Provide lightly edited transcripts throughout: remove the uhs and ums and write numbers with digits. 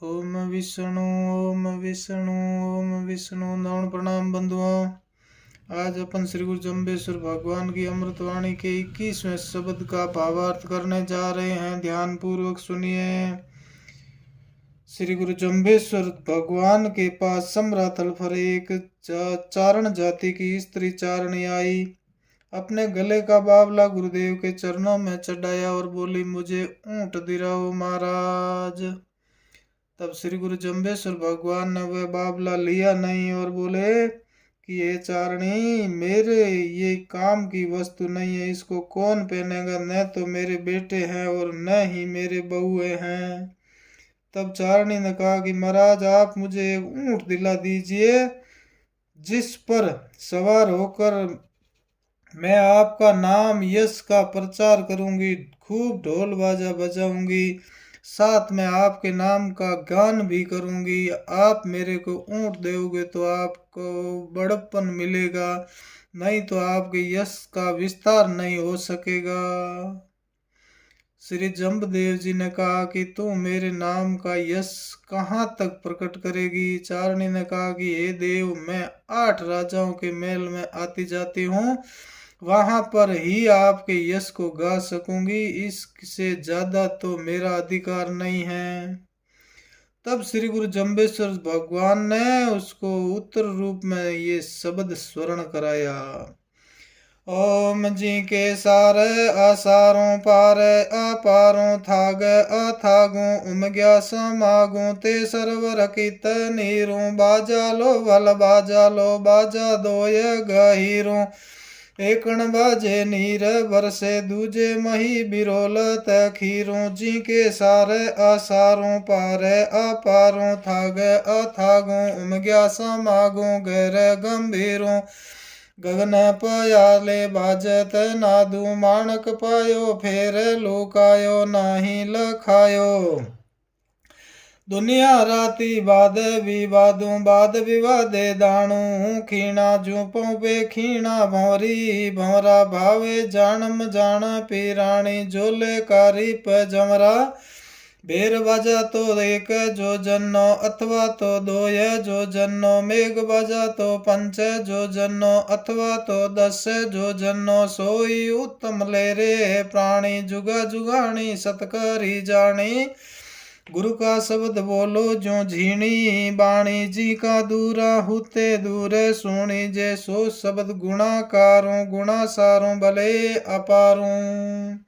ओम विष्णु ओम विष्णु ओम विष्णु। नमन प्रणाम बंधुओं। आज अपन श्री गुरु जम्बेश्वर भगवान की अमृतवाणी के 21वें शब्द का भावार्थ करने जा रहे हैं। ध्यान पूर्वक सुनिए। श्री गुरु जम्बेश्वर भगवान के पास समरातल पर एक चारण जाति की स्त्री चारणी आई। अपने गले का बावला गुरुदेव के चरणों में चढ़ाया और बोली, मुझे ऊंट दिलाओ महाराज। तब श्री गुरु जम्बेश्वर भगवान ने वह बावला लिया नहीं और बोले कि ये चारणी मेरे ये काम की वस्तु नहीं है, इसको कौन पहनेगा? न तो मेरे बेटे हैं और न ही मेरे बहुए हैं। तब चारणी ने कहा कि महाराज आप मुझे एक ऊंट दिला दीजिए, जिस पर सवार होकर मैं आपका नाम यश का प्रचार करूंगी, खूब ढोल बाजा बजाऊंगी, साथ में आपके नाम का गान भी करूंगी। आप मेरे को ऊंट दोगे तो आपको बड़प्पन मिलेगा, नहीं तो आपके यश का विस्तार नहीं हो सकेगा। श्री जम्बदेव जी ने कहा कि तू मेरे नाम का यश कहाँ तक प्रकट करेगी? चारणी ने कहा कि हे देव, मैं 8 राजाओं के महल में आती जाती हूँ, वहां पर ही आपके यश को गा सकूंगी, इससे ज्यादा तो मेरा अधिकार नहीं है। तब श्री गुरु जम्बेश्वर भगवान ने उसको उत्तर रूप में ये शब्द स्वर्ण कराया। ओम जी के सार असारों पार अपारों थाग अथागों उमग्या समागों ते सरवर कित नीरों बाजा लो वल बाजा लो बाजा दोय गहीरों एकण बाजे नीर बरसे दूजे मही बिरोल तखीरों जी के सार असारों पार अपारों थाग अथागों उमग्या समागों गैर गंभीरों गगन पयाले बाजत नादू माणक पायो फेर लोकायो नाही लखायो दुनिया राती बाद विवादों बाद विवादे दाणू खीणा जूपों पे खीणा भंवरी भंवरा भावे जानम जान पीराणी जोले कारी प जमरा भेर बाजा तो एक जो जन्नो अथवा तो दोय जो जन्नो मेघ बाजा तो पंच जो जन्नो अथवा तो 10 जो जन्नो सोई उत्तम ले रे प्राणी जुगा जुगाणी सतकरी जानी गुरु का शब्द बोलो जो झीणी बाणी जी का दूरा हुते दूर सुनी जे सो शब्द गुणाकारों गुणासारों भले अपारों।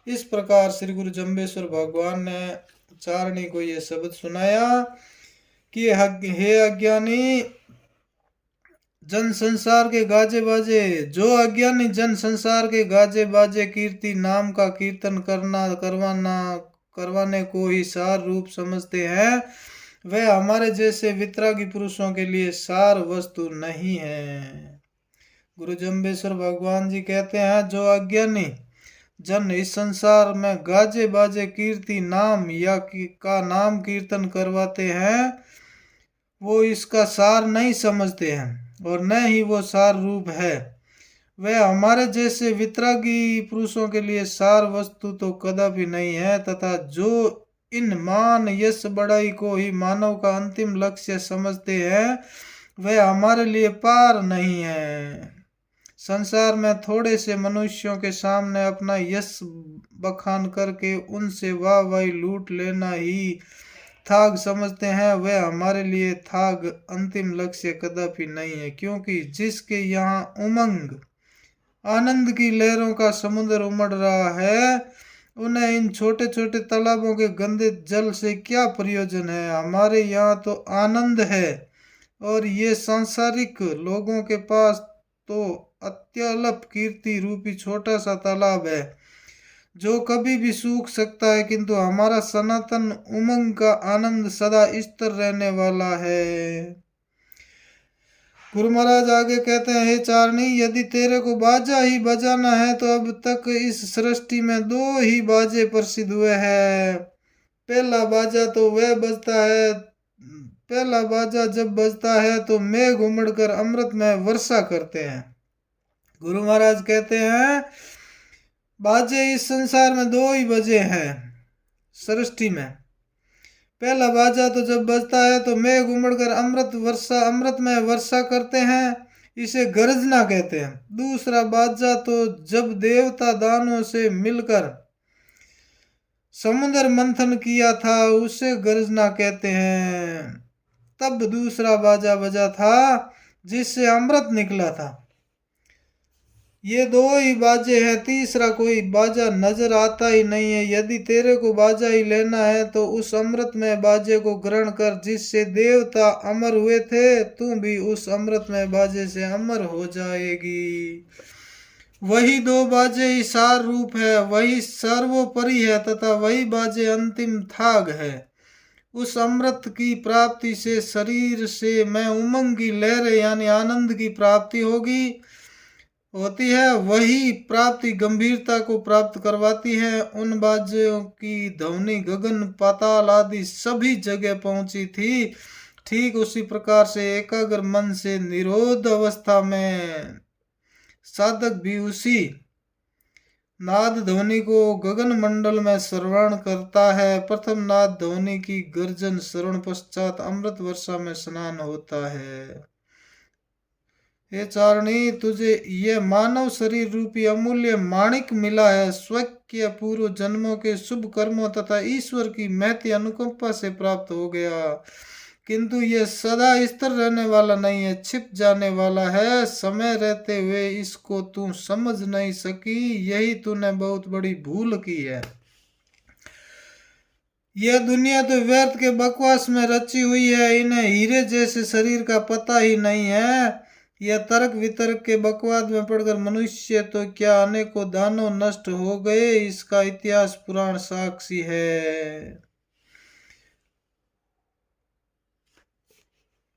इस प्रकार श्री गुरु जम्बेश्वर भगवान ने चारणी को यह शब्द सुनाया कि हे अज्ञानी जन संसार के गाजे बाजे, जो अज्ञानी जन संसार के गाजे बाजे कीर्ति नाम का कीर्तन करवाने को ही सार रूप समझते हैं, वह हमारे जैसे वितरागी पुरुषों के लिए सार वस्तु नहीं है। गुरु जम्बेश्वर भगवान जी कहते हैं, जो अज्ञानी जन इस संसार में गाजे बाजे कीर्ति नाम या का नाम कीर्तन करवाते हैं, वो इसका सार नहीं समझते हैं और न ही वो सार रूप है। वह हमारे जैसे वितरागी पुरुषों के लिए सार वस्तु तो कदापि नहीं है, तथा जो इन मान यश बड़ाई को ही मानव का अंतिम लक्ष्य समझते हैं, वह हमारे लिए पार नहीं है। संसार में थोड़े से मनुष्यों के सामने अपना यश बखान करके उनसे वाहवाही लूट लेना ही थाग समझते हैं, वह हमारे लिए थाग अंतिम लक्ष्य कदापि नहीं है। क्योंकि जिसके यहाँ उमंग आनंद की लहरों का समुद्र उमड़ रहा है, उन्हें इन छोटे छोटे तालाबों के गंदे जल से क्या प्रयोजन है? हमारे यहाँ तो आनंद है और ये सांसारिक लोगों के पास तो अत्यल्प कीर्ति रूपी छोटा सा तालाब है, जो कभी भी सूख सकता है, किंतु हमारा सनातन उमंग का आनंद सदा स्थिर रहने वाला है। गुरु महाराज आगे कहते हैं, हे चारणी, यदि तेरे को बाजा ही बजाना है तो अब तक इस सृष्टि में 2 ही बाजे प्रसिद्ध हुए हैं। पहला बाजा तो वह बजता है, पहला बाजा जब बजता है तो मेघ उमड़कर अमृत में वर्षा करते हैं। गुरु महाराज कहते हैं, बाजे इस संसार में 2 ही बजे हैं सृष्टि में। पहला बाजा तो जब बजता है तो मेघ उमड़कर अमृत में वर्षा करते हैं, इसे गर्जना कहते हैं। दूसरा बाजा तो जब देवता दानों से मिलकर समुद्र मंथन किया था, उसे गर्जना कहते हैं। तब दूसरा बाजा बजा था जिससे अमृत निकला था। ये दो ही बाजे हैं, तीसरा कोई बाजा नजर आता ही नहीं है। यदि तेरे को बाजा ही लेना है तो उस अमृत में बाजे को ग्रहण कर जिससे देवता अमर हुए थे, तू भी उस अमृत में बाजे से अमर हो जाएगी। वही दो बाजे ही सार रूप है, वही सर्वोपरि है तथा वही बाजे अंतिम थाग है। उस अमृत की प्राप्ति से शरीर से मैं उमंग की लहरें यानी आनंद की प्राप्ति होती है। वही प्राप्ति गंभीरता को प्राप्त करवाती है। उन बाजों की ध्वनि गगन पाताल आदि सभी जगह पहुंची थी। ठीक उसी प्रकार से एकाग्र मन से निरोध अवस्था में साधक भी उसी नाद ध्वनि को गगन मंडल में श्रवण करता है। प्रथम नाद ध्वनि की गर्जन श्रवण पश्चात अमृत वर्षा में स्नान होता है। हे चारणी, तुझे ये मानव शरीर रूपी अमूल्य माणिक मिला है। स्वकीय पूर्व जन्मों के शुभ कर्मों तथा ईश्वर की महती अनुकंपा से प्राप्त हो गया, किंतु ये सदा स्थिर रहने वाला नहीं है, छिप जाने वाला है। समय रहते हुए इसको तू समझ नहीं सकी, यही तूने बहुत बड़ी भूल की है। यह दुनिया तो व्यर्थ के बकवास में रची हुई है, इन्हें हीरे जैसे शरीर का पता ही नहीं है। यह तर्क वितर्क के बकवाद में पड़कर मनुष्य तो क्या अनेकों दानव नष्ट हो गए, इसका इतिहास पुराण साक्षी है।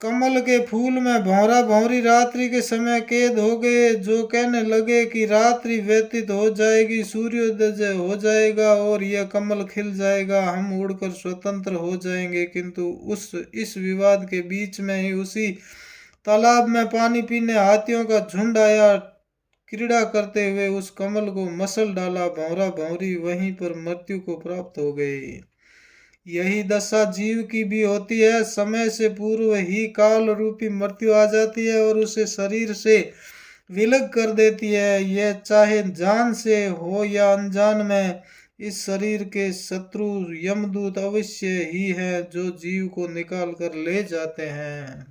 कमल के फूल में भौरा भौरी रात्रि के समय कैद हो गए, जो कहने लगे कि रात्रि व्यतीत हो जाएगी, सूर्योदय हो जाएगा और यह कमल खिल जाएगा, हम उड़कर स्वतंत्र हो जाएंगे। किंतु इस विवाद के बीच में ही उसी तालाब में पानी पीने हाथियों का झुंड आया। क्रीड़ा करते हुए उस कमल को मसल डाला, भौरा भौरी वहीं पर मृत्यु को प्राप्त हो गए। यही दशा जीव की भी होती है। समय से पूर्व ही काल रूपी मृत्यु आ जाती है और उसे शरीर से विलग कर देती है। यह चाहे जान से हो या अनजान में, इस शरीर के शत्रु यमदूत अवश्य ही है जो जीव को निकाल कर ले जाते हैं।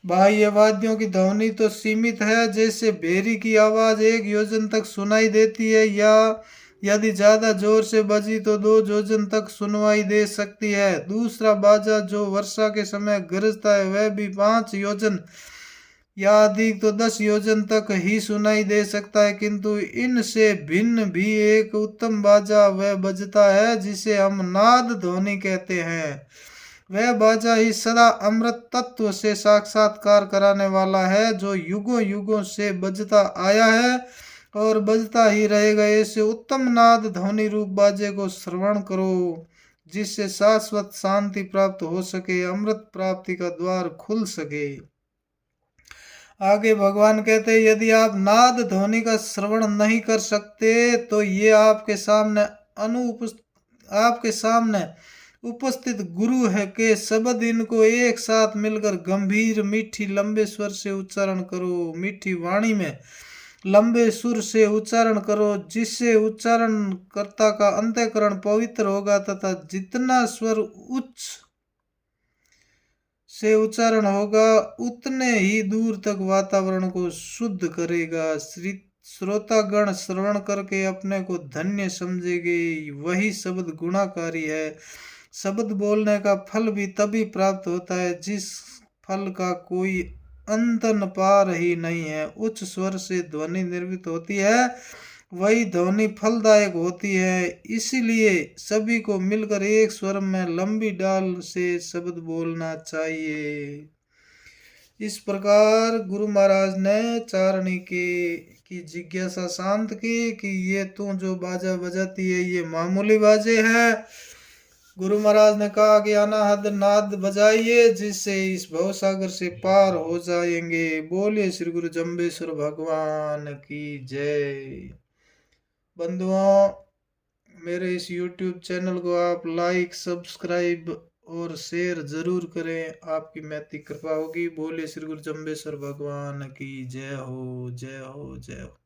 बाह्य वाद्यों की ध्वनि तो सीमित है, जैसे भेरी की आवाज 1 योजन तक सुनाई देती है, या यदि ज्यादा जोर से बजी तो 2 योजन तक सुनवाई दे सकती है। दूसरा बाजा जो वर्षा के समय गरजता है वह भी 5 योजन या अधिक तो 10 योजन तक ही सुनाई दे सकता है। किंतु इनसे भिन्न भी एक उत्तम बाजा वह बजता है जिसे हम नाद ध्वनि कहते हैं। वह बाजा ही सदा अमृत तत्व से साक्षात्कार कराने वाला है, जो युगों युगों से बजता आया है और बजता ही रहेगा। ऐसे उत्तम नाद ध्वनि रूप बाजे को श्रवण करो, जिससे शाश्वत शांति प्राप्त हो सके, अमृत प्राप्ति का द्वार खुल सके। आगे भगवान कहते हैं, यदि आप नाद ध्वनि का श्रवण नहीं कर सकते तो ये आपके सामने उपस्थित गुरु है के शब्द इनको एक साथ मिलकर गंभीर मीठी लंबे स्वर से उच्चारण करो। मीठी वाणी में लंबे सुर से उच्चारण करो, जिससे उच्चारण कर्ता का अंतःकरण पवित्र होगा तथा जितना स्वर उच्च से उच्चारण होगा उतने ही दूर तक वातावरण को शुद्ध करेगा। श्रोतागण श्रवण करके अपने को धन्य समझेंगे। वही शब्द गुणाकारी है। शब्द बोलने का फल भी तभी प्राप्त होता है जिस फल का कोई अंत न पार ही नहीं है। उच्च स्वर से ध्वनि निर्मित होती है, वही ध्वनि फलदायक होती है। इसीलिए सभी को मिलकर एक स्वर में लंबी डाल से शब्द बोलना चाहिए। इस प्रकार गुरु महाराज ने चारणी की जिज्ञासा शांत की कि ये तू जो बाजा बजाती है ये मामूली बाजे हैं। गुरु महाराज ने कहा कि अनाहद नाद बजाइए, जिससे इस भवसागर से पार हो जाएंगे। बोलिए श्री गुरु जम्बेश्वर भगवान की जय। बंधुओं, मेरे इस YouTube चैनल को आप लाइक सब्सक्राइब और शेयर जरूर करें, आपकी मैत्री कृपा होगी। बोले श्री गुरु जम्बेश्वर भगवान की जय हो, जय हो, जय हो।